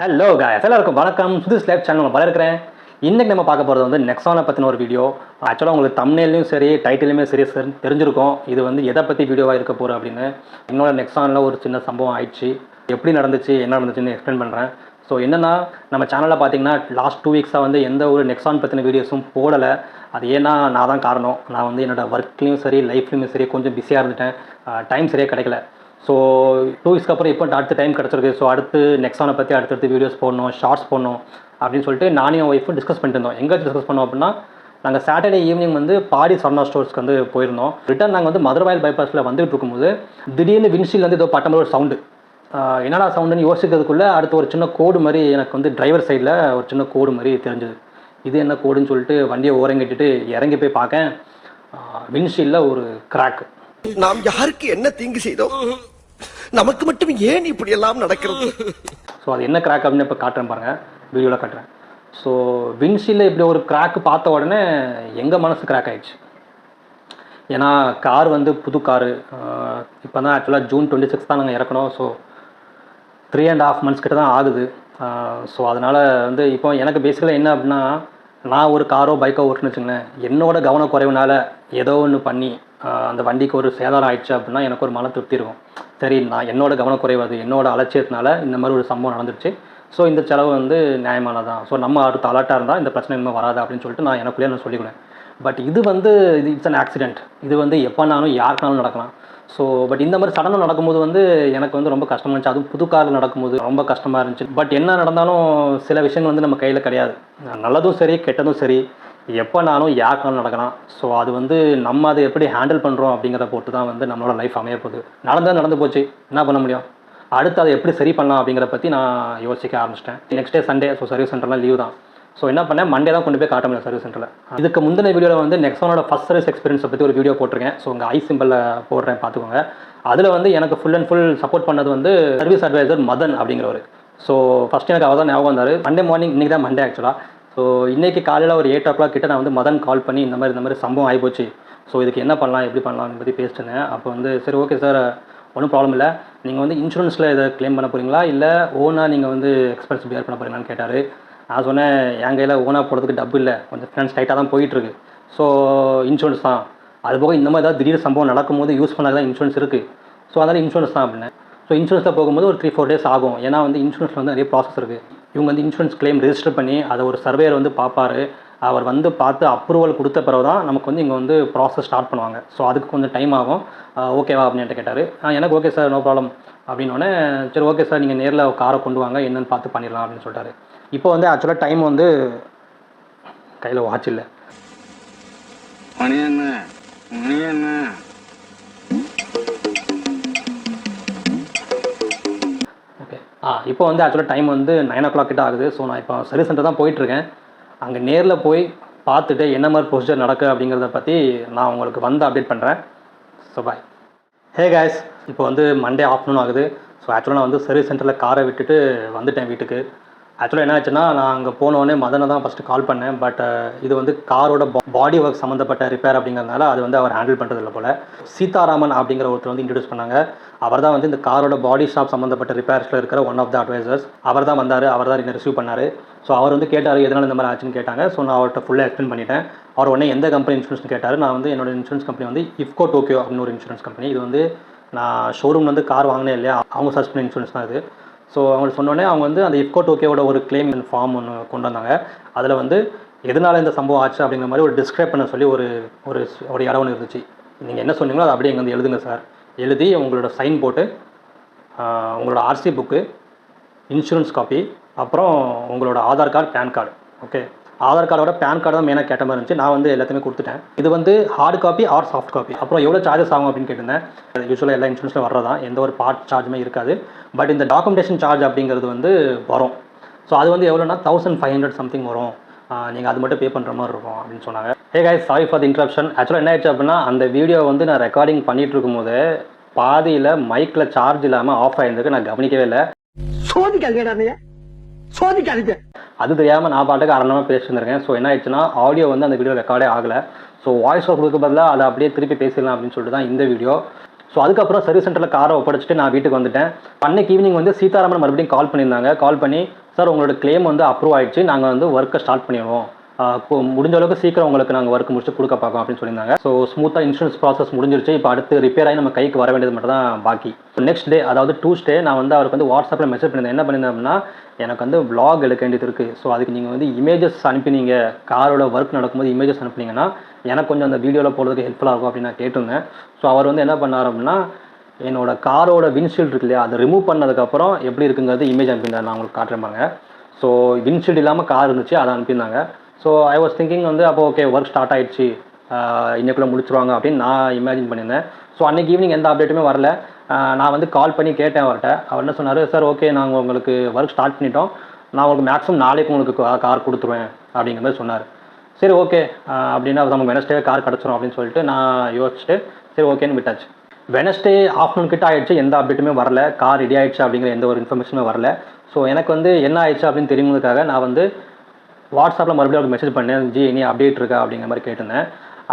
Hello guys, எல்லாருக்கும் வணக்கம். புது ஸ்லேப் சேனல் வரவேற்கிறேன். இன்றைக்கி நம்ம பார்க்க போகிறது வந்து நெக்ஸானை பற்றின ஒரு வீடியோ. ஆக்சுவலாக உங்களுக்கு தம்ப்நெயிலையும் சரி டைட்டிலுமே சரி தெரிஞ்சிருக்கும் இது வந்து எதை பற்றி வீடியோவாக இருக்க போகிறோம் அப்படின்னு. என்னோட நெக்ஸானில் ஒரு சின்ன சம்பவம் ஆயிடுச்சு. எப்படி நடந்துச்சு என்ன நடந்துச்சுன்னு எக்ஸ்பிளைன் பண்ணுறேன். ஸோ என்னென்னா நம்ம சேனலில் பார்த்தீங்கன்னா லாஸ்ட் 2 வீக்ஸாக வந்து எந்த ஒரு நெக்ஸான் பற்றின வீடியோஸும் போடலை. அது ஏன்னா நான் தான் காரணம். நான் வந்து என்னோடய ஒர்க்லேயும் சரி லைஃப்லேயுமே சரி கொஞ்சம் பிஸியாக இருந்துட்டேன். டைம் சரியாக கிடைக்கல. ஸோ 2 வீக்ஸ்க்கு அப்புறம் இப்போ அடுத்த டைம் கிடச்சிருக்கு. ஸோ அடுத்து நெக்ஸானை பற்றி அடுத்தடுத்து வீடியோஸ் போடணும், ஷார்ட்ஸ் போடணும் அப்படின்னு சொல்லிட்டு நானும் என் ஒய்ஃபும் டிஸ்கஸ் பண்ணிட்டு இருந்தோம். எங்கே டிஸ்கஸ் பண்ணோம் அப்படின்னா, நாங்கள் சாட்டர்டே ஈவினிங் வந்து பாடி சரணா ஸ்டோர்ஸ்க்கு வந்து போயிருந்தோம். ரிட்டர்ன் நாங்கள் வந்து மதுரவாயல் பைபாஸில் வந்துட்டு இருக்கும்போது திடீர்னு விண்ட்ஷீல்ட் வந்து ஏதோ பட்டம் ஒரு சவுண்டு. என்னடா சவுண்டுன்னு யோசிக்கிறதுக்குள்ளே அடுத்து ஒரு சின்ன கோடு மாதிரி எனக்கு வந்து டிரைவர் சைடில் ஒரு சின்ன கோடு மாதிரி தெரிஞ்சுது. இது என்ன கோடுன்னு சொல்லிட்டு வண்டியை ஓரங்கட்டிட்டு இறங்கி போய் பார்க்கேன். விண்ட்ஷீல்டில் ஒரு கிராக். நாம் யாருக்கு என்ன தீங்கு செய்தோம், நமக்கு மட்டும் ஏன் இப்படி எல்லாம் நடக்கிறது? ஸோ அது என்ன கிராக் அப்படின்னு இப்போ காட்டுறேன் பாருங்கள், வீடியோவில் காட்டுறேன். ஸோ விண்ட்ஷீல்டில் இப்படி ஒரு கிராக் பார்த்த உடனே எங்கள் மனசு கிராக் ஆகிடுச்சு. ஏன்னா கார் வந்து புது காரு. இப்போ தான் ஆக்சுவலாக ஜூன் 26 தான் நாங்கள் இறக்கணும். ஸோ 3.5 months கிட்ட தான் ஆகுது. ஸோ அதனால் வந்து இப்போ எனக்கு பேசிக்கலாக என்ன அப்படின்னா, நான் ஒரு காரோ பைக்கோ ஓட்டுன்னு வச்சுங்களேன், என்னோட கவனக்குறைவுனால ஏதோ ஒன்று பண்ணி அந்த வண்டிக்கு ஒரு சேதாரம் ஆயிடுச்சு அப்படின்னா எனக்கு ஒரு மன திருப்தி இருக்கும். சரி, நான் என்னோட கவனக்குறைவு, அது என்னோட அலட்சியத்தினால இந்த மாதிரி ஒரு சம்பவம் நடந்துருச்சு. ஸோ இந்த செலவு வந்து நியாயமானதான். ஸோ நம்ம அடுத்த அலர்ட்டாக இருந்தால் இந்த பிரச்சனை இன்னும் வராது அப்படின்னு சொல்லிட்டு நான் எனக்குள்ளேயே நான் சொல்லிக்கிறேன். பட் இது வந்து இட்ஸ் அன் ஆக்சிடென்ட். இது வந்து எப்போனாலும் யாருக்குனாலும் நடக்கலாம். ஸோ பட் இந்த மாதிரி சடனாக நடக்கும்போது வந்து எனக்கு வந்து ரொம்ப கஷ்டமாக இருந்துச்சு. அதுவும் புது காரில் நடக்கும்போது ரொம்ப கஷ்டமாக இருந்துச்சு. பட் என்ன நடந்தாலும் சில விஷயங்கள் வந்து நம்ம கையில் கிடையாது. நல்லதும் சரி கெட்டதும் சரி எப்போனாலும் யாருக்குனாலும் நடக்கலாம். ஸோ அது வந்து நம்ம அதை எப்படி ஹேண்டில் பண்ணுறோம் அப்படிங்கிறத பொறுத்து தான் வந்து நம்மளோட லைஃப் அமைய போகுது. நடந்து போச்சு, என்ன பண்ண முடியும்? அடுத்து அதை எப்படி சரி பண்ணலாம் அப்படிங்கிறத பற்றி நான் யோசிக்க ஆரம்பிச்சிட்டேன். Next day Sunday. So service சென்டர்லாம் லீவ் தான். ஸோ என்ன பண்ணேன், மண்டே தான் கொண்டு போய் காட்ட முடியும் சர்வீஸ் சென்டரில். இதுக்கு முந்தின வீடியோவில் வந்து நெக்ஸானோட ஃபஸ்ட் சர்வீஸ் எக்ஸ்பீரியன்ஸை பற்றி ஒரு வீடியோ போட்டிருக்கேன். ஸோ உங்கள் ஐ சிம்பிளில் போடுறேன், பார்த்துக்கோங்க. அதில் வந்து எனக்கு ஃபுல் அண்ட் ஃபுல் சப்போர்ட் பண்ணது வந்து சர்வீஸ் அட்வைசர் மதன் அப்படிங்கிறவர். ஸோ ஃபஸ்ட்டு எனக்கு அவர் தான் ஞாபகம் வந்தார். மண்டே மார்னிங், இன்றைக்கி தான் மண்டே ஆக்சுவலாக. ஸோ இன்றைக்கி காலையில் ஒரு 8 o'clock கிட்ட நான் வந்து மதன் கால் பண்ணி இந்த மாதிரி சம்பவம் ஆகிப்போச்சு, ஸோ இதுக்கு என்ன பண்ணலாம் எப்படி பண்ணலாம்னு பற்றி பேசிட்டேன். அப்போ வந்து சரி ஓகே சார், ஒன்றும் ப்ராப்ளம் இல்லை, நீங்கள் வந்து இன்சூரன்ஸில் இதை க்ளைம் பண்ண போகிறீங்களா இல்லை ஓனாக நீங்கள் வந்து எக்ஸ்பென்ஸ் பியர் பண்ண போகிறீங்களான்னு கேட்டார். நான் சொன்னேன், என் கையில் ஓனாக போடுறதுக்கு டப்பு இல்லை, கொஞ்சம் ஃபினான்ஸ் டைட்டாக தான் போயிட்டுருக்கு. ஸோ இன்சூரன்ஸ் தான். அதுபோக இந்த மாதிரி ஏதாவது திடீர் சம்பவம் நடக்கும்போது யூஸ் பண்ணால் தான் இன்சூரன்ஸ் இருக்குது. ஸோ அதனால் இன்சூரன்ஸ் தான் அப்படின்னேன். ஸோ இன்சூரன்ஸில் போகும்போது ஒரு 3-4 days ஆகும். ஏன்னா வந்து இன்சூரன்ஸில் வந்து நிறைய ப்ராசஸ் இருக்குது. இவங்க வந்து இன்சூரன்ஸ் கிளைம் ரெஜிஸ்டர் பண்ணி அதை ஒரு சர்வேயர் வந்து பார்ப்பார். அவர் வந்து பார்த்து அப்ரூவல் கொடுத்த பிறகு தான் நமக்கு வந்து இங்கே வந்து ப்ராசஸ் ஸ்டார்ட் பண்ணுவாங்க. ஸோ அதுக்கு கொஞ்சம் டைம் ஆகும். ஓகேவா அப்படின்ட்டு கேட்டார். எனக்கு ஓகே சார், நோ ப்ராப்ளம் அப்படின்னோடனே சரி ஓகே சார், நீங்கள் நேரில் காரை கொண்டு வாங்க, என்னென்னு பார்த்து பண்ணிடலாம் அப்படின்னு சொல்லிட்டாரு. இப்போ வந்து ஆக்சுவலாக டைம் வந்து கையில் வாட்ச் இல்லை. ஓகே, இப்போ வந்து ஆக்சுவலாக டைம் வந்து 9 o'clock கிட்ட ஆகுது. ஸோ நான் இப்போ சர்வீஸ் சென்டர் தான் போயிட்டுருக்கேன். அங்கே நேரில் போய் பார்த்துட்டு என்ன மாதிரி ப்ரொசீஜர் நடக்குது அப்படிங்கிறத பற்றி நான் உங்களுக்கு வந்து அப்டேட் பண்ணுறேன். So bye. ஹே காய்ஸ், இப்போ வந்து மண்டே ஆஃப்டர்நூன் ஆகுது. ஸோ ஆக்சுவலாக நான் வந்து சர்வீஸ் சென்டரில் காரை விட்டுட்டு வந்துட்டேன் வீட்டுக்கு. ஆக்சுவலாக என்ன ஆச்சுன்னா, நான் அங்கே போனோடனே மதனை தான் ஃபஸ்ட்டு கால் பண்ணேன். பட் இது வந்து காரோட பாடி ஒர்க் சம்மந்தப்பட்ட ரிப்பேர் அப்படிங்கிறதுனால அது வந்து அவர் ஹேண்டில் பண்ணுறதில்ல போல். சீதாராமன் அப்படிங்கிற ஒருத்தர் வந்து இன்ட்ரடியூஸ் பண்ணாங்க. அவர் தான் வந்து இந்த காரோட பாடி ஷாப் சம்மந்தப்பட்ட ரிப்பேர்ஸில் இருக்கிற ஒன் ஆஃப் த அட்வைசர்ஸ். அவர் தான் வந்தார், அவர் தான் என்ன ரிசீவ் பண்ணார். ஸோ அவர் வந்து கேட்டார் எதனால் இந்த மாதிரி ஆச்சுன்னு கேட்டாங்க. ஸோ நான் அவர்கிட்ட ஃபுல்லாக எக்ஸ்பிளைன் பண்ணிட்டேன். அவர் உடனே எந்த கம்பெனி இன்சூரன்ஸ்னு கேட்டார். நான் வந்து என்னோட இன்சூரன்ஸ் கம்பெனி வந்து Iffco-Tokio அப்படின்னு ஒரு இன்சூரன்ஸ் கம்பெனி. இது வந்து நான் ஷோரூம் வந்து கார் வாங்கினேன் இல்லையா, அவங்க சர்ச் பண்ண இன்சூரன்ஸ் தான் இது. ஸோ அவங்களுக்கு சொன்னோடனே அவங்க வந்து அந்த Iffco-Tokioவோட ஒரு கிளைம் ஃபார்ம் ஒன்று கொண்டு வந்தாங்க. அதில் வந்து எதனால் இந்த சம்பவம் ஆச்சு அப்படிங்கிற மாதிரி ஒரு டிஸ்கிரைப் பண்ண சொல்லி ஒரு ஒரு இடம் ஒன்று இருந்துச்சு. நீங்கள் என்ன சொன்னீங்களோ அதை அப்படியே இங்கே வந்து எழுதுங்க சார். எழுதி உங்களோட சைன் போட்டு உங்களோட ஆர்சி புக்கு, இன்சூரன்ஸ் காப்பி, அப்புறம் உங்களோட Aadhaar card, PAN card. Okay, Aadhaar கார்டோட பேன் கார்டு தான் மெயினாக கேட்ட மாதிரி இருந்துச்சு. நான் வந்து எல்லாத்தையுமே கொடுத்துட்டேன். இது வந்து hard copy or soft copy. அப்புறம் எவ்வளோ சார்ஜஸ் ஆகும் அப்படின்னு கேட்டிருந்தேன். யூஸ்வலாக எல்லா இன்சூரன்ஸில் வர்றதான், எந்த ஒரு பார்ட் சார்ஜுமே இருக்காது. பட் இந்த டாக்குமெண்டேஷன் சார்ஜ் அப்படிங்கிறது வந்து வரும். ஸோ அது வந்து எவ்வளோனா 1500 சம்திங் வரும். நீங்கள் அது மட்டும் பே பண்ணுற மாதிரி இருக்கும் அப்படின்னு சொன்னாங்க. Hey guys, sorry for the interruption. ஆக்சுவலாக என்ன ஆயிடுச்சு அப்படின்னா, அந்த வீடியோ வந்து நான் ரெக்கார்டிங் பண்ணிகிட்டு இருக்கும்போது பாதியில் மைக்கில் சார்ஜ் இல்லாமல் ஆஃப் ஆகிருந்துருக்கு. நான் கவனிக்கவே இல்லை. அது தெரியாமல் நான் பாட்டுக்கு அரணமாக பேசியிருந்திருக்கேன். ஸோ என்ன ஆயிடுச்சுன்னா, ஆடியோ வந்து அந்த வீடியோ ரெக்கார்டே ஆகலை. ஸோ வாய்ஸ் ஓவர் கொடுக்க பதிலாக அதை அப்படியே திருப்பி பேசிடலாம் அப்படின்னு சொல்லிட்டு தான் இந்த வீடியோ. ஸோ அதுக்கப்புறம் சர்வீஸ் சென்டரில் காரை ஒப்படைச்சிட்டு நான் வீட்டுக்கு வந்துட்டேன். அன்னைக்கு ஈவினிங் வந்து சீதாராமன் மறுபடியும் கால் பண்ணியிருந்தாங்க. கால் பண்ணி சார் உங்களோட கிளைம் வந்து அப்ரூவ் ஆகிடுச்சு, நாங்கள் வந்து ஒர்க்கை ஸ்டார்ட் பண்ணிடுவோம், முடிஞ்ச அளவுக்கு சீக்கிரம் உங்களுக்கு நாங்கள் ஒர்க் முடிச்சு கொடுக்க பார்க்கோம் அப்படின்னு சொல்லியிருந்தாங்க. ஸோ ஸ்மூத்தாக இன்சூரன்ஸ் ப்ராசஸ் முடிஞ்சிருச்சு. இப்போ அடுத்து ரிப்பேர் ஆகி நம்ம கைக்கு வர வேண்டியது மட்டும் தான் பாக்கி. நெக்ஸ்ட் டே, அதாவது டூஸ்டே, நான் வந்து அவருக்கு வந்து வாட்ஸ்அப்பில் மெசேஜ் பண்ணியிருந்தேன். என்ன பண்ணியிருந்தேன் அப்படின்னா, எனக்கு வந்து vlog எடுக்க வேண்டியது இருக்குது. ஸோ அதுக்கு நீங்கள் வந்து இமேஜஸ் அனுப்பினீங்க, காரோட ஒர்க் நடக்கும்போது இமேஜஸ் அனுப்புனீங்கன்னா எனக்கு கொஞ்சம் அந்த வீடியோவில் போடுறதுக்கு ஹெல்ப்ஃபுல்லாக இருக்கும் அப்படின்னு நான் கேட்டிருந்தேன். ஸோ அவர் வந்து என்ன பண்ணார் அப்படின்னா, என்னோட காரோட விண்ட்ஷீல்டு இருக்கு இல்லையா, அதை ரிமூவ் பண்ணதுக்கப்புறம் எப்படி இருக்குங்கிறது இமேஜ் அனுப்பியிருந்தார். நான் உங்களுக்கு காட்டுறேன் பாருங்க. ஸோ விண்ட்ஷீல்டு இல்லாமல் கார் இருந்துச்சு, அதை அனுப்பியிருந்தாங்க. ஸோ ஐ வாஸ் திங்கிங் வந்து அப்போ ஓகே ஒர்க் ஸ்டார்ட் ஆகிடுச்சு, இன்னைக்குள்ளே முடிச்சிருவாங்க அப்படின்னு நான் இமேஜின் பண்ணியிருந்தேன். ஸோ அன்றைக்கி ஈவினிங் எந்த அப்டேட்டுமே வரல. நான் வந்து கால் பண்ணி கேட்டேன் அவர்கிட்ட. அவர் என்ன சொன்னார், சார் ஓகே நாங்கள் உங்களுக்கு ஒர்க் ஸ்டார்ட் பண்ணிட்டோம், நான் உங்களுக்கு மேக்ஸிமம் நாளைக்கு உங்களுக்கு கார் கொடுத்துருவேன் அப்படிங்கிற மாதிரி சொன்னார். சரி ஓகே அப்படின்னா நமக்கு வெனஸ்டே கார் கிடச்சிரும் அப்படின்னு சொல்லிட்டு நான் யோசிச்சுட்டு சரி ஓகேன்னு விட்டாச்சு. வெனஸ்டே ஆஃப்டர்நூன் கிட்ட ஆகிடுச்சு, எந்த அப்டேட்டுமே வரல, கார் ரெடி ஆகிடுச்சு அப்படிங்கிற எந்த ஒரு இன்ஃபர்மேஷனுமே வரல. ஸோ எனக்கு வந்து என்ன ஆயிடுச்சு அப்படின்னு தெரியுங்கிறதுக்காக நான் வந்து வாட்ஸ்அப்பில் மறுபடியும் அவருக்கு மெசேஜ் பண்ணேன், ஜி இனி அப்டேட் இருக்கா அப்படிங்கிற மாதிரி கேட்டிருந்தேன்.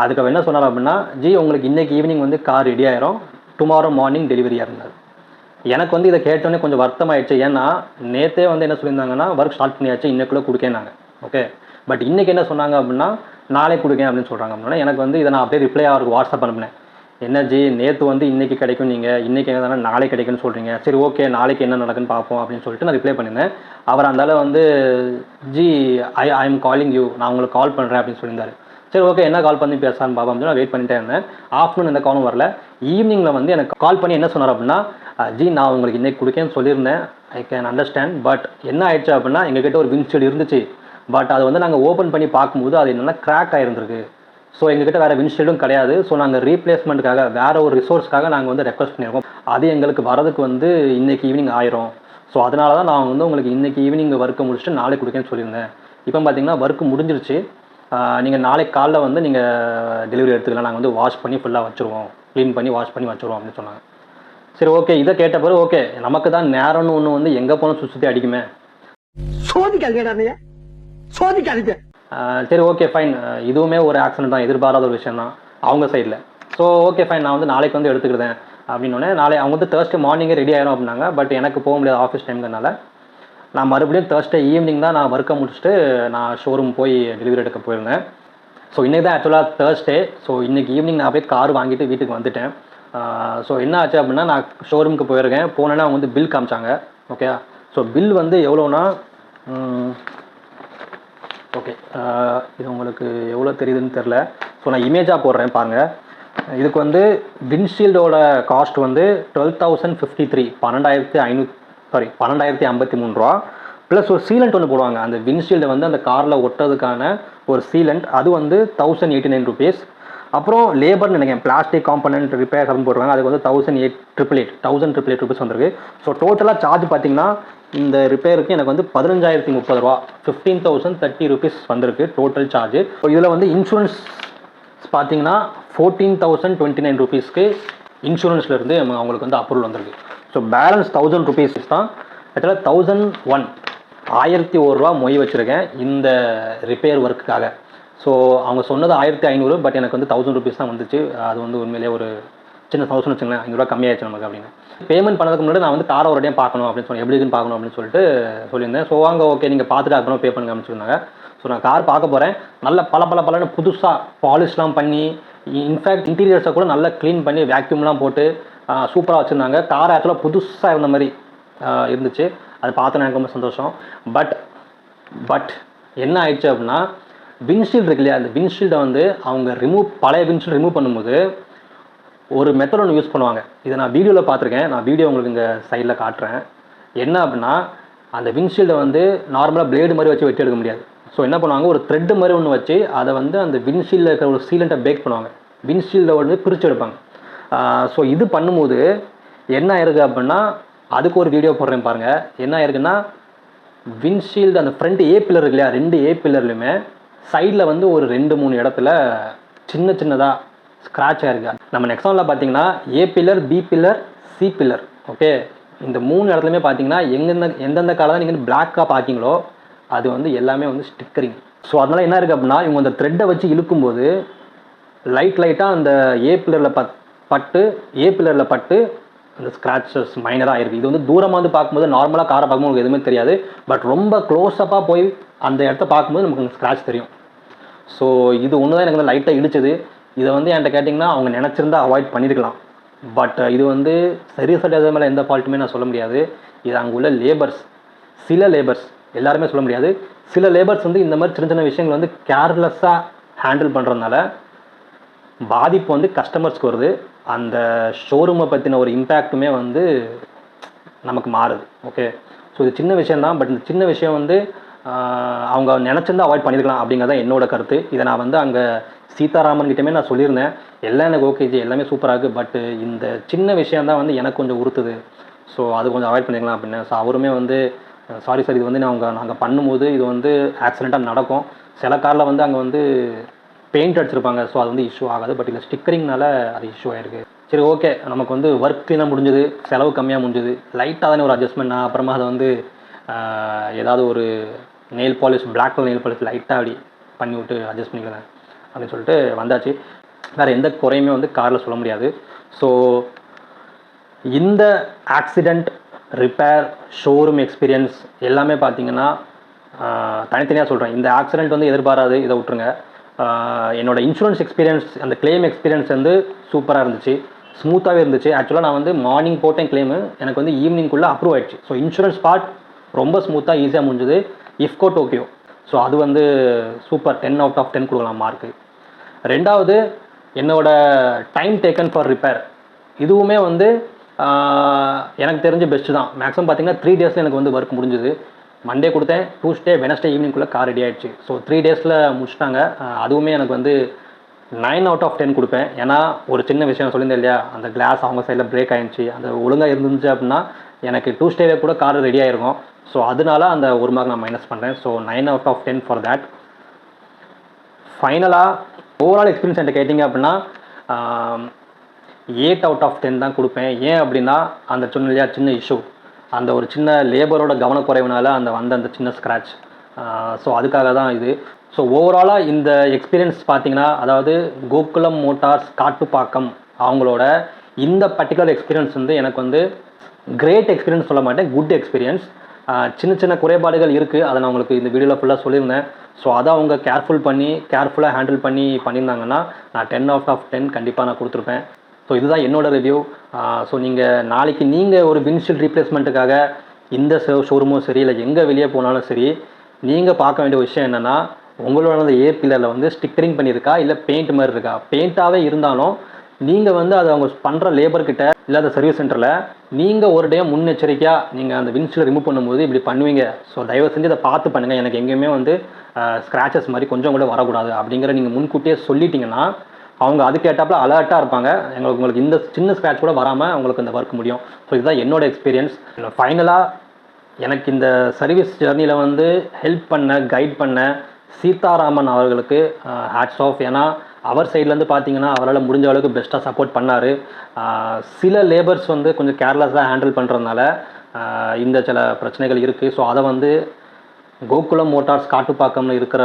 அதுக்கு அவர் என்ன சொன்னார் அப்படின்னா, ஜி உங்களுக்கு இன்றைக்கி ஈவினிங் வந்து கார் ரெடி ஆயிரும், டுமாரோ மார்னிங் டெலிவரியாக இருந்தார். எனக்கு வந்து இதை கேட்டோன்னே கொஞ்சம் வருத்தமாயிடுச்சு. ஏன்னா நேற்றே வந்து என்ன சொல்லியிருந்தாங்கன்னா ஒர்க் ஸ்டார்ட் பண்ணியாச்சு, இன்னைக்குள்ளே கொடுக்கேனாங்க. ஓகே, பட் இன்றைக்கி என்ன சொன்னாங்க அப்படின்னா நாளைக்கு கொடுக்கேன் அப்படின்னு சொல்கிறாங்க. அப்படின்னா எனக்கு வந்து இதை நான் அப்படியே ரிப்ளை அவருக்கு வாட்ஸ்அப் அனுப்பினேன். என்ன ஜி நேற்று வந்து இன்றைக்கி கிடைக்கும், நீங்கள் இன்றைக்கி என்ன தானே நாளைக்கு கிடைக்குன்னு சொல்கிறீங்க, சரி ஓகே நாளைக்கு என்ன நடக்குன்னு பார்ப்போம் அப்படின்னு சொல்லிட்டு நான் ரிப்ளை பண்ணியிருந்தேன். அவர் அந்தால வந்து G I am calling you, நான் உங்களுக்கு கால் பண்ணுறேன் அப்படின்னு சொல்லியிருந்தார். சரி ஓகே என்ன கால் பண்ணி பேசலான்னு பார்ப்போம் அப்படின்னு நான் வெயிட் பண்ணிட்டே இருந்தேன். ஆஃப்டர்நூன் எந்த காலும் வரல. ஈவினிங்கில் வந்து எனக்கு கால் பண்ணி என்ன சொன்னார் அப்படின்னா, ஜி நான் உங்களுக்கு இன்றைக்கி கொடுக்கேன்னு சொல்லியிருந்தேன், ஐ கேன் அண்டர்ஸ்டாண்ட், பட் என்ன ஆயிடுச்சு அப்படின்னா எங்ககிட்ட ஒரு விண்ட்ஷீல்டு இருந்துச்சு, பட் அதை வந்து நாங்கள் ஓப்பன் பண்ணி பார்க்கும்போது அது என்னென்னா கிராக் ஆகிருந்திருக்கு. ஸோ எங்ககிட்ட வேறு விண்ட்ஷீல்டும் கிடையாது. ஸோ நாங்கள் ரீப்ளேஸ்மெண்ட்டுக்காக வேறு ஒரு ரிசோர்ஸ்க்காக நாங்கள் வந்து ரெக்வஸ்ட் பண்ணியிருக்கோம். அது எங்களுக்கு வரதுக்கு வந்து இன்றைக்கி ஈவினிங் ஆயிரும். ஸோ அதனால தான் நான் வந்து உங்களுக்கு இன்றைக்கி ஈவினிங் ஒர்க்கு முடிச்சுட்டு நாளைக்கு கொடுக்கேன்னு சொல்லியிருந்தேன். இப்போ பார்த்தீங்கன்னா ஒர்க்கு முடிஞ்சிருச்சு, நீங்கள் நாளைக்கு காலைல வந்து நீங்கள் டெலிவரி எடுத்துக்கலாம், நாங்கள் வந்து வாஷ் பண்ணி ஃபுல்லாக வச்சுருவோம், க்ளீன் பண்ணி வாஷ் பண்ணி வச்சுருவோம் அப்படின்னு சொன்னாங்க. சரி ஓகே, இதை கேட்ட பிறகு ஓகே நமக்கு தான் நேரம்னு ஒன்று வந்து எங்கே போனால் சுற்றி அடிக்குமே, சோதிக்காதீங்க. சரி ஓகே ஃபைன், இதுவுமே ஒரு ஆக்சிடென்ட் தான், எதிர்பாராத ஒரு விஷயம் தான் அவங்க சைடில். ஸோ ஓகே ஃபைன் நான் வந்து நாளைக்கு வந்து எடுத்துக்கிட்டேன் அப்படின்னோடனே நாளை அவங்க வந்து தேர்ஸ்டே மார்னிங்கே ரெடி ஆகிடும் அப்படின்னாங்க. பட் எனக்கு போக முடியாது ஆஃபீஸ் டைம்கிறனால நான் மறுபடியும் தேர்ஸ்டே ஈவினிங் தான் நான் ஒர்க்கை முடிச்சுட்டு நான் ஷோரூம் போய் டெலிவரி எடுக்க போயிருந்தேன். ஸோ இன்றைக்கி தான் ஆக்சுவலாக தேர்ஸ்டே. ஸோ இன்றைக்கி ஈவினிங் நான் போய் கார் வாங்கிட்டு வீட்டுக்கு வந்துட்டேன். ஸோ என்ன ஆச்சு அப்படின்னா நான் ஷோரூமுக்கு போயிருக்கேன். போனேன்னா அவங்க வந்து பில் காமிச்சாங்க. ஓகே, ஸோ பில் வந்து எவ்வளோனா ஓகே இது உங்களுக்கு எவ்வளோ தெரியுதுன்னு தெரில. ஸோ நான் இமேஜாக போடுறேன் பாருங்கள். இதுக்கு வந்து விண்ட்ஷீல்டோட காஸ்ட் வந்து 12,053 12,553 ரூபா ப்ளஸ் ஒரு சீலண்ட் ஒன்று போடுவாங்க. அந்த விண்ட்ஷீல்டை வந்து அந்த காரில் ஒட்டுறதுக்கான ஒரு சீலண்ட், அது வந்து 1,089 ருபீஸ். அப்புறம் லேபர்னு நினைக்கிறேன், பிளாஸ்டிக் காம்பனன்ட் ரிப்பேர் அப்படின்னு போடுறாங்க, அதுக்கு வந்து 1,888 ருபீஸ் வந்திருக்கு. ஸோ டோட்டலாக சார்ஜ் பார்த்தீங்கன்னா இந்த ரிப்பேருக்கு எனக்கு வந்து 15,030 ரூபா, 15,030 ருபீஸ் வந்திருக்கு டோட்டல் சார்ஜ். இதில் வந்து இன்சூரன்ஸ் பார்த்தீங்கன்னா 14,029 ருபீஸ்க்கு இன்சூரன்ஸ்லேருந்து அவங்களுக்கு வந்து அப்ரூவல் வந்திருக்கு. ஸோ பேலன்ஸ் 1,000 ருபீஸ் தான். ஆக்சுவலாக 1,001 ரூபா மொய் வச்சுருக்கேன் இந்த ரிப்பேர் ஒர்க்குக்காக. ஸோ அவங்க சொன்னது 1,500, பட் எனக்கு வந்து 1,000 ருபீஸ் தான் வந்துச்சு. அது வந்து உண்மையிலே ஒரு சின்ன 1,000 வச்சுங்களேன், 500 கம்மியாகிடுச்சு நமக்கு அப்படின்னு. பேமெண்ட் பண்ணதுக்கு முன்னாடி நான் வந்து காரை ஒரு டைம் பார்க்கணும் அப்படின்னு சொல்லி எப்படி இருக்குன்னு பார்க்கணும் அப்படின்னு சொல்லிட்டு சொல்லியிருந்தேன். ஸோ வாங்க ஓகே நீங்கள் பார்த்துட்டு அப்புறம் பே பண்ணுங்க அப்படின்னு சொன்னாங்க. ஸோ நான் கார் பார்க்க போகிறேன். நல்ல பல புதுசாக பாலிஷ்லாம் பண்ணி, இன்ஃபேக்ட் இன்டீரியர்ஸை கூட நல்லா க்ளீன் பண்ணி வேக்யூம்லாம் போட்டு சூப்பராக வச்சுருந்தாங்க. கார் ஆக்சுவலாக புதுசாக இருந்த மாதிரி இருந்துச்சு. அது பார்த்து எனக்கு ரொம்ப சந்தோஷம். பட் என்ன ஆயிடுச்சு அப்படின்னா, விண்ட்ஷீல்டு இருக்கு இல்லையா, அந்த விண்ட்ஷீல்டை வந்து அவங்க பழைய விண்ட்ஷீல்டு ரிமூவ் பண்ணும்போது ஒரு மெத்தட் ஒன்று யூஸ் பண்ணுவாங்க. இதை நான் வீடியோவில் பார்த்துருக்கேன். நான் வீடியோ உங்களுக்கு இங்கே சைடில் காட்டுறேன். என்ன அப்படின்னா, அந்த விண்ட்ஷீல்டை வந்து நார்மலாக பிளேடு மாதிரி வச்சு வெட்டி எடுக்க முடியாது. ஸோ என்ன பண்ணுவாங்க, ஒரு த்ரெட்டு மாதிரி ஒன்று வச்சு அதை வந்து அந்த விண்ட்ஷீல்டில் இருக்கிற ஒரு சீலண்ட்டை பேக் பண்ணுவாங்க, விண்ட்ஷீல்டை வந்து பிரித்து எடுப்பாங்க. ஸோ இது பண்ணும்போது என்ன ஆயிருக்கு அப்படின்னா, அதுக்கு ஒரு வீடியோ போடுறேன் பாருங்கள். என்ன ஆயிருக்குன்னா, விண்ட்ஷீல்டு அந்த ஃப்ரண்ட் ஏ பில்லர் இருக்கு இல்லையா, 2 ஏ பில்லர்லையுமே சைடில் வந்து ஒரு 2-3 இடத்துல சின்னதாக ஸ்க்ராட்ச் ஆகிருக்கு. நம்ம நெக்ஸானில் பார்த்தீங்கன்னா A pillar, B pillar, C pillar, okay, இந்த 3 இடத்துலையுமே பார்த்தீங்கன்னா எந்தெந்த காலை தான் நீங்கள் பிளாக்காக பார்க்கிங்களோ அது வந்து எல்லாமே வந்து ஸ்டிக்கரிங். ஸோ அதனால் என்ன இருக்குது அப்படின்னா, இவங்க அந்த த்ரெட்டை வச்சு இழுக்கும்போது லைட்டாக அந்த ஏ பில்லரில் பட்டு அந்த ஸ்க்ராச்சஸ் மைனராக இருக்குது. இது வந்து தூரமாக வந்து பார்க்கும்போது நார்மலாக காரை பார்க்கும்போது உங்களுக்கு எதுவுமே தெரியாது. பட் ரொம்ப க்ளோஸ்அப்பாக போய் அந்த இடத்த பார்க்கும்போது நமக்கு ஸ்க்ராட்ச் தெரியும். ஸோ இது ஒன்று தான் எனக்கு வந்து லைட்டாக இடிச்சது. இதை வந்து என்கிட்ட கேட்டிங்கன்னா அவங்க நினச்சிருந்தா அவாய்ட் பண்ணியிருக்கலாம். பட் இது வந்து சர்வீஸ் மேலே எந்த ஃபால்ட்டுமே நான் சொல்ல முடியாது. இது அங்கே உள்ள லேபர்ஸ், சில லேபர்ஸ், எல்லாருமே சொல்ல முடியாது. சில லேபர்ஸ் வந்து இந்த மாதிரி சின்ன சின்ன விஷயங்கள் வந்து கேர்லெஸ்ஸாக ஹேண்டில் பண்ணுறதுனால பாதிப்பு வந்து கஸ்டமர்ஸ்க்கு வருது. அந்த ஷோரூமை பற்றின ஒரு இம்பேக்ட்டுமே வந்து நமக்கு மாறுது. ஓகே, ஸோ இது சின்ன விஷயந்தான். பட் இந்த சின்ன விஷயம் வந்து அவங்க நினச்சிருந்தா அவாய்ட் பண்ணியிருக்கலாம் அப்படிங்கிறதான் என்னோட கருத்து. இதை நான் வந்து அங்கே சீதாராமன் கிட்டேயுமே நான் சொல்லியிருந்தேன். எல்லாம் எனக்கு ஓகேஜி, எல்லாமே சூப்பராக இருக்குது. பட் இந்த சின்ன விஷயந்தான் வந்து எனக்கு கொஞ்சம் உறுத்துது. ஸோ அது கொஞ்சம் அவாய்ட் பண்ணிக்கலாம் அப்படின்னு. ஸோ அவருமே வந்து சாரி சார், இது வந்து நாங்கள் பண்ணும்போது இது வந்து ஆக்சிடெண்ட்டாக நடக்கும். சில காரில் வந்து அங்கே வந்து பெயிண்ட் அடிச்சிருப்பாங்க. ஸோ அது வந்து இஷ்யூ ஆகாது. பட் இல்லை ஸ்டிக்கரிங்னால அது இஷ்யூ ஆகிருக்கு. சரி, ஓகே, நமக்கு வந்து ஒர்க் க்ளீனாக முடிஞ்சுது, செலவு கம்மியாக முடிஞ்சுது. லைட்டாக தானே ஒரு அட்ஜஸ்ட்மெண்ட். நான் அப்புறமா அதை வந்து ஏதாவது ஒரு nail polish, black colour nail polish லைட்டாக அப்படி பண்ணி விட்டு அட்ஜஸ்ட் பண்ணிக்கிறேன் அப்படின்னு சொல்லிட்டு வந்தாச்சு. வேறு எந்த குறையுமே வந்து காரில் சொல்ல முடியாது. ஸோ இந்த ஆக்சிடெண்ட், ரிப்பேர், ஷோரூம் எக்ஸ்பீரியன்ஸ் எல்லாமே பார்த்தீங்கன்னா தனித்தனியாக சொல்கிறேன். இந்த ஆக்சிடெண்ட் வந்து எதிர்பாராது, இதை விட்டுருங்க. என்னோடய இன்சூரன்ஸ் எக்ஸ்பீரியன்ஸ், அந்த கிளைம் எக்ஸ்பீரியன்ஸ் வந்து சூப்பராக இருந்துச்சு, ஸ்மூத்தாகவே இருந்துச்சு. ஆக்சுவலாக நான் வந்து மார்னிங் போட்டேன் கிளைமு, எனக்கு வந்து ஈவினிங்குள்ளே அப்ரூவ் ஆகிடுச்சு. ஸோ இன்சூரன்ஸ் பார்ட் ரொம்ப ஸ்மூத்தாக ஈஸியாக முடிஞ்சுது. Iffco-Tokio, ஸோ அது வந்து சூப்பர், 10 out of 10 கொடுக்கலாம் மார்க்கு. ரெண்டாவது, என்னோடய டைம் டேக்கன் ஃபார் ரிப்பேர், இதுவுமே வந்து எனக்கு தெரிஞ்ச பெஸ்ட்டு தான். மேக்ஸிமம் பார்த்தீங்கன்னா 3 days எனக்கு வந்து ஒர்க் முடிஞ்சுது. மண்டே கொடுத்தேன், டியூஸ்டே, வெனஸ்டே ஈவினிங்குள்ளே கார் ரெடி ஆகிடுச்சு. ஸோ 3 days முடிச்சிட்டாங்க. அதுவுமே எனக்கு வந்து 9 out of 10 கொடுப்பேன். ஏன்னா ஒரு சின்ன விஷயம் சொல்லியிருந்தேன் இல்லையா, அந்த கிளாஸ் அவங்க சைடில் பிரேக் ஆகிடுச்சு. அந்த ஒழுங்காக இருந்துச்சு அப்படின்னா எனக்கு டியூஸ்டேவே கூட கார் ரெடி ஆகிருக்கும். ஸோ அதனால அந்த ஒரு மார்க் நான் மைனஸ் பண்ணுறேன். So 9 out of 10 for that. ஃபைனலாக ஓவரால் எக்ஸ்பீரியன்ஸ் என்கிட்ட கேட்டிங்க அப்படின்னா 8 out of 10 தான் கொடுப்பேன். ஏன் அப்படின்னா அந்த சொன்ன இல்லையா சின்ன இஷ்யூ, அந்த ஒரு சின்ன லேபரோட கவனக்குறைவுனால அந்த சின்ன ஸ்க்ராட்ச். ஸோ அதுக்காக தான் இது. ஸோ ஓவராலாக இந்த எக்ஸ்பீரியன்ஸ் பார்த்தீங்கன்னா, அதாவது கோகுலம் மோட்டார்ஸ் காட்டுப்பாக்கம் அவங்களோட இந்த பர்டிகுலர் எக்ஸ்பீரியன்ஸ் வந்து எனக்கு வந்து கிரேட் எக்ஸ்பீரியன்ஸ் சொல்ல மாட்டேன், குட் எக்ஸ்பீரியன்ஸ். சின்ன சின்ன குறைபாடுகள் இருக்குது, அதை நான் உங்களுக்கு இந்த வீடியோவில் ஃபுல்லாக சொல்லியிருந்தேன். ஸோ அதை அவங்க கேர்ஃபுல்லாக ஹேண்டில் பண்ணியிருந்தாங்கன்னா நான் 10 out of 10 கண்டிப்பாக நான் கொடுத்துருப்பேன். ஸோ இதுதான் என்னோடய ரிவ்யூ. ஸோ நாளைக்கு நீங்கள் ஒரு விண்ட்ஷீல்ட் ரீப்ளேஸ்மெண்ட்டுக்காக இந்த ஷோரூமும் சரி, இல்லை எங்கே வெளியே போனாலும் சரி, நீங்கள் பார்க்க வேண்டிய விஷயம் என்னென்னா, உங்களோட அந்த ஏர் பில்லரில் வந்து ஸ்டிக்கரிங் பண்ணியிருக்கா, இல்லை பெயிண்ட் மாதிரி இருக்கா. பெயிண்ட்டாகவே இருந்தாலும் நீங்கள் வந்து அதை அவங்க பண்ணுற லேபர்கிட்ட இல்லை அந்த சர்வீஸ் சென்டரில் நீங்கள் ஒரு டைம் முன்னெச்சரிக்கையாக நீங்கள் அந்த விண்ட்ஷீல்டை ரிமூவ் பண்ணும்போது இப்படி பண்ணுவீங்க. ஸோ தயவு செஞ்சு இதை பார்த்து பண்ணுங்கள். எனக்கு எங்கேயுமே வந்து ஸ்க்ராச்சஸ் மாதிரி கொஞ்சம் கூட வரக்கூடாது அப்படிங்கிற நீங்கள் முன்கூட்டியே சொல்லிட்டீங்கன்னா அவங்க அதுக்கேட்டாப்புல அலர்ட்டாக இருப்பாங்க. உங்களுக்கு இந்த சின்ன ஸ்க்ராட்ச் கூட வராமல் உங்களுக்கு இந்த ஒர்க் முடியும். ஸோ இதுதான் என்னோடய எக்ஸ்பீரியன்ஸ். ஃபைனலாக எனக்கு இந்த சர்வீஸ் ஜர்னியில் வந்து ஹெல்ப் பண்ண, கைட் பண்ண சீதாராமன் அவர்களுக்கு ஹேட்ஸ் ஆஃப். ஏன்னா அவர் சைட்லேருந்து பார்த்தீங்கன்னா அவரால் முடிஞ்ச அளவுக்கு பெஸ்ட்டாக சப்போர்ட் பண்ணார். சில லேபர்ஸ் வந்து கொஞ்சம் கேர்லெஸ்ஸாக ஹேண்டில் பண்ணுறதுனால இந்த சில பிரச்சனைகள் இருக்குது. ஸோ அதை வந்து கோகுலம் மோட்டார்ஸ் காட்டுப்பாக்கம்னு இருக்கிற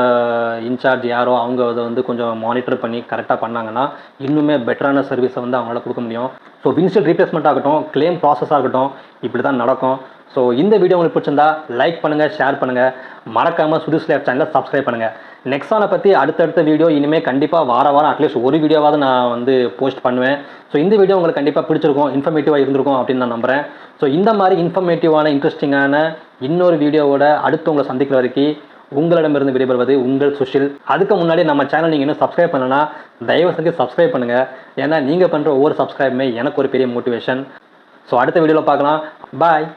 இன்சார்ஜ் யாரோ அவங்க அதை வந்து கொஞ்சம் மானிட்டர் பண்ணி கரெக்டாக பண்ணாங்கன்னா இன்னுமே பெட்டரான சர்வீஸை வந்து அவங்களால கொடுக்க முடியும். ஸோ விண்ட்ஷீல்ட் ரீப்ளேஸ்மெண்ட் ஆகட்டும், கிளைம் ப்ராசஸ் ஆகட்டும், இப்படி தான் நடக்கும். ஸோ இந்த வீடியோ உங்களுக்கு பிடிச்சிருந்தா லைக் பண்ணுங்கள், ஷேர் பண்ணுங்கள், மறக்காமல் சுதிஸ் லைஃப் சேனலை சப்ஸ்கிரைப் பண்ணுங்கள். நெக்ஸானை பற்றி அடுத்தடுத்த வீடியோ இனிமேல் கண்டிப்பாக வாரம் அட்லீஸ்ட் ஒரு வீடியோவாவது நான் வந்து போஸ்ட் பண்ணுவேன். ஸோ இந்த வீடியோ உங்களுக்கு கண்டிப்பாக பிடிச்சிருக்கும், இன்ஃபர்மேட்டிவாக இருந்திருக்கும் அப்படின்னு நான் நம்புகிறேன். ஸோ இந்த மாதிரி இன்ஃபர்மேட்டிவான, இன்ட்ரெஸ்டிங்கான இன்னொரு வீடியோவோட அடுத்து உங்களை சந்திக்கிற வரைக்கும் உங்களிடமிருந்து விடைபெறுவது உங்கள் சுஷில். அதுக்கு முன்னாடி நம்ம சேனல் நீங்கள் இன்னும் சப்ஸ்கிரைப் பண்ணலன்னா தயவு செஞ்சு சப்ஸ்கிரைப் பண்ணுங்கள். ஏன்னா நீங்கள் பண்ணுற ஒவ்வொரு சப்ஸ்கிரைபுமே எனக்கு ஒரு பெரிய மோட்டிவேஷன். ஸோ அடுத்த வீடியோவில் பார்க்கலாம். பாய்.